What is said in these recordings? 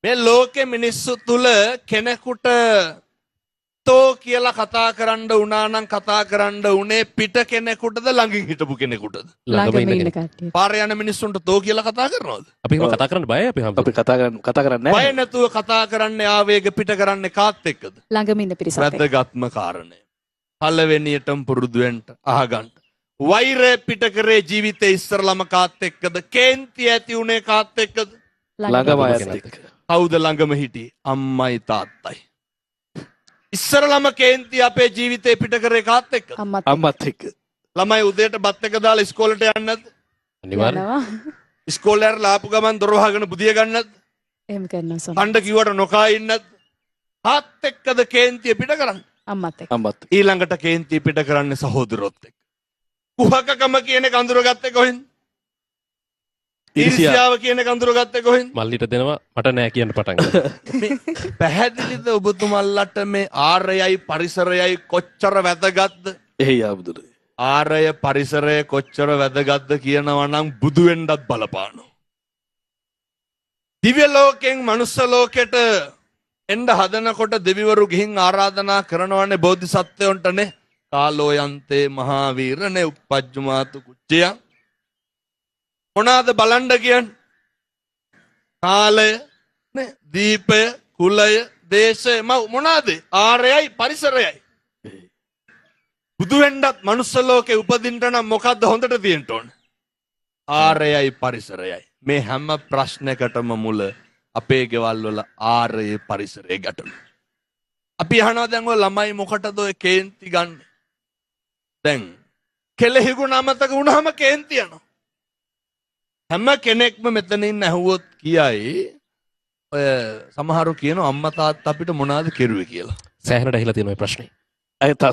මේ ලෝකෙ මිනිස්සු තුල කෙනෙකුට තෝ කියලා කතා කරන්න උනා නම් කතා කරන්න උනේ පිට කෙනෙකුටද ළඟින් හිටපු කෙනෙකුටද? ළඟම ඉන්න කට්ටිය. පාරේ යන මිනිස්සුන්ට තෝ කියලා කතා කරනවද? අපි එහෙම කතා කරන්න බයයි අපි අපි කතා කරන්නේ බය නැතුව කතා කරන්න ආවේග පිට කරන්නේ කාත් එක්කද? ළඟම ඉන්න පිරිසත් එක්ක. වැදගත්ම කාරණය. පළවෙනියටම පුරුදු වෙන්න අහගන්න. වෛරය පිට කරේ ජීවිතේ ඉස්සරලම කාත් එක්කද? කේන්ති ඇති උනේ කාත් එක්කද? ළඟම අයත් එක්ක. කවුද ළඟම හිටියේ? අම්මයි තාත්තයි. ඉස්සරලම කේන්ති අපේ ජීවිතේ පිට කරේ කාත් එක්කද? අම්මත් එක්ක. ළමයි උදේට බත් එක දාලා ඉස්කෝලේට යන්නේ නැද්ද? අනිවාර්යයෙන්. ඉස්කෝලේ යරලා ආපු ගමන් දොර වහගෙන බුදිය ගන්නේ නැද්ද? එහෙම කරනවා සම. කණ්ඩ කිව්වට නොකා ඉන්නේ නැද්ද? කාත් එක්කද කේන්තිය පිට කරන්නේ? අම්මත් එක්ක. අම්මත් ඊළඟට කේන්තිය පිට කරන්නේ සහෝදරොත් එක්ක. කුහකකම කියන එක අඳුරගත්තේ කොහෙන්ද? ඊර්ෂ්‍යාව කියන එක අඳුරගත්තේ කොහෙන්ද? මල්ලිට දෙනවා මට නෑ කියන්න පටන් ගත්තා. පැහැදිලිද ඔබතුමල්ලට මේ ආරයයි පරිසරයයි කොච්චර වැදගත්ද? එහේ ආබුදුර. ආරය පරිසරය කොච්චර වැදගත්ද කියනවා නම් බුදු වෙන්නත් බලපානවා. දිව්‍ය ලෝකෙන් මනුස්ස ලෝකෙට එන්න හදනකොට දෙවිවරු ගිහින් ආරාධනා කරනවනේ බෝධිසත්වයන්ටනේ. කාලෝ යන්තේ මහාවීරනේ උප්පජ්ජමාතු කුච්චය. මොනවාද බලන්න කියන්නේ? කාලය, නේ, දීපය, කුලය, දේශය මොනවාද? ආරයයි පරිසරයයි. බුදු වෙන්නත් මනුස්ස ලෝකේ උපදින්න නම් මොකද්ද හොඳට තියෙන්න ඕන? ආරයයි පරිසරයයි. මේ හැම ප්‍රශ්නයකටම මුල අපේ ගෙවල් වල ආරයේ පරිසරයේ ගැටලු. අපි අහනවා දැන් ඔය ළමයි මොකටද ඔය කේන්ති ගන්න? දැන් කෙලෙහිගුණ අමතක වුණාම කේන්ති යනවා. හැම කෙනෙක්ම මෙතන ඉන්න ඇහුවොත් කියයි ඔය සමහරු කියනවා අම්මා තාත්තා අපිට මොනවද කෙරුවේ කියලා. සෑහෙනට ඇහිලා තියෙන ඔය ප්‍රශ්නේ.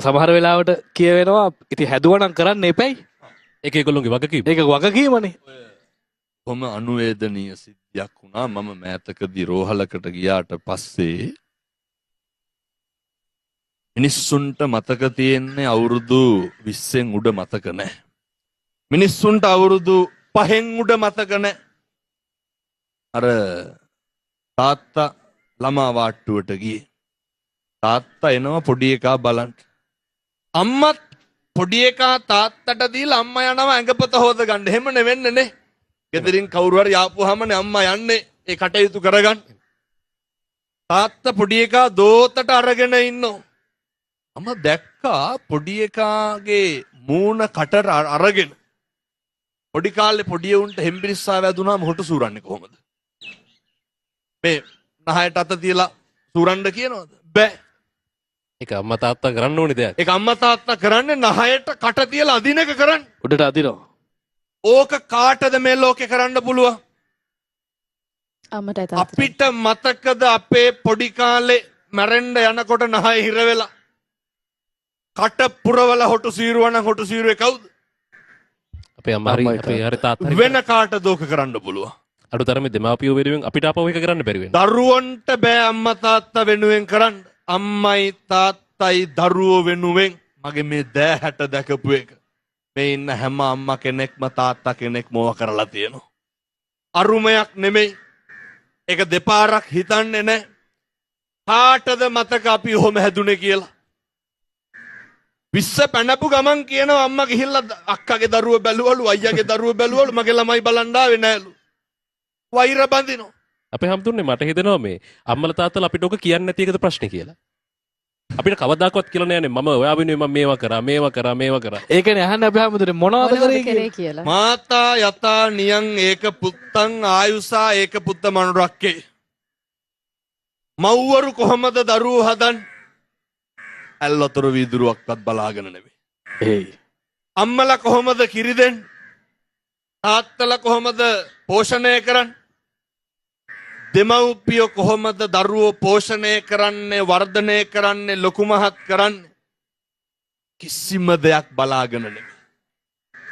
සමහර වෙලාවට කියවෙනවා ඉතින් හැදුවනම් කරන්න එපැයි. ඒක ඒගොල්ලෝගේ වගකීම. ඒක වගකීමනේ. කොහොම අනුවේදනීය සිද්ධියක් වුණා. මම මෑතකදී රෝහලකට ගියාට පස්සේ මිනිස්සුන්ට මතක තියෙන්නේ අවුරුදු 20න් උඩ මතක නැහැ. මිනිස්සුන්ට අවුරුදු 5න් උඩ මතක නැහැ. අර තාත්තා ළමා වාට්ටුවට ගියේ. තාත්තා එනවා පොඩි එකා බලන්න. අම්මත් පොඩි එකා තාත්තට දීලා අම්මා යනවා ඇඟපත හොද ගන්න. එහෙම නෙවෙන්නේ නේ. ගෙදරින් කවුරු හරි ආපුවාමනේ අම්මා යන්නේ ඒ කටයුතු කරගන්න. තාත්තා පොඩි එකා දෝතට අරගෙන ඉන්නවා. අම්මා දැක්කා පොඩි එකාගේ මූණ කට අරගෙන. පොඩි කාලේ පොඩි උන්ට හෙම්බිරිස්සා වැදුනාම හොට සූරන්නේ කොහොමද? මේ නහයට අත තියලා සූරන්න කියනවද? බෑ. ඒක අම්මා තාත්තා කරන්න ඕනේ දෙයක්. ඒක අම්මා තාත්තා කරන්නේ නහයට කට තියලා අදින එක කරන්නේ. උඩට අදිනවා. ඕක කාටද මේ ලෝකේ කරන්න පුළුවන්? අම්මටයි තාත්තටයි. අපිට මතකද අපේ පොඩි කාලේ මැරෙන්න යනකොට නහය හිර වෙලා කට පුරවල හොටු සීරුවන හොටු සීරුවේ කවුද? අපේ අම්මා හරි අපේ හරි තාත්තා හරි වෙන කාටද ඕක කරන්න පුළුවන්? අඩුතරමේ දෙමාපියෝ වෙනුවෙන් අපිට ආපහු එක කරන්න බැරි වෙනවා. දරුවන්ට බෑ අම්මා තාත්තා වෙනුවෙන් කරන්න. අම්මයි තාත්තයි දරුවෝ වෙනුවෙන් මගේ මේ දෑහැට දැකපු එක. මේ ඉන්න හැම අම්මා කෙනෙක්ම තාත්තා කෙනෙක් මොව කරලා තියෙනවා. අරුමයක් නෙමෙයි. ඒක දෙපාරක් හිතන්නේ නැහැ. කාටද මතක අපි ඔහොම හැදුනේ කියලා? විශ්ස පැනපු ගමන් කියනවා අම්මා ගිහිල්ලා අක්කගේ දරුවෝ බැලුවලු අයියාගේ දරුවෝ බැලුවලු මගේ ළමයි බලන්න ආවේ නෑලු. වෛර බඳිනවා. අපේ හැමතුන්නේ මට හිතෙනවා මේ අම්මලා තාත්තලා අපිට ඔක කියන්නේ නැති එකද ප්‍රශ්නේ කියලා. අපිට කවදාකවත් කියලා නෑනේ මම ඔයා වෙනුවෙන් මම මේවා කරා. ඒකනේ අහන්නේ අපි හැමෝටම මොනවද කරේ කියලා. මාතා යතා නියං ඒක පුත්තං ආයුසා ඒක පුත්ත මනුරක්කේ. මව්වරු කොහමද දරුවෝ හදන්නේ? ඇල්ලතර වීදුරුවක්වත් බලාගෙන නෙවෙයි. ඒයි. අම්මලා කොහොමද කිරි දෙන්නේ? තාත්තලා කොහොමද පෝෂණය කරන්නේ? දෙමව්පියෝ කොහොමද දරුවෝ පෝෂණය කරන්නේ, වර්ධනය කරන්නේ, ලොකු මහත් කරන්නේ? කිසිම දෙයක් බලාගෙන නෙවෙයි.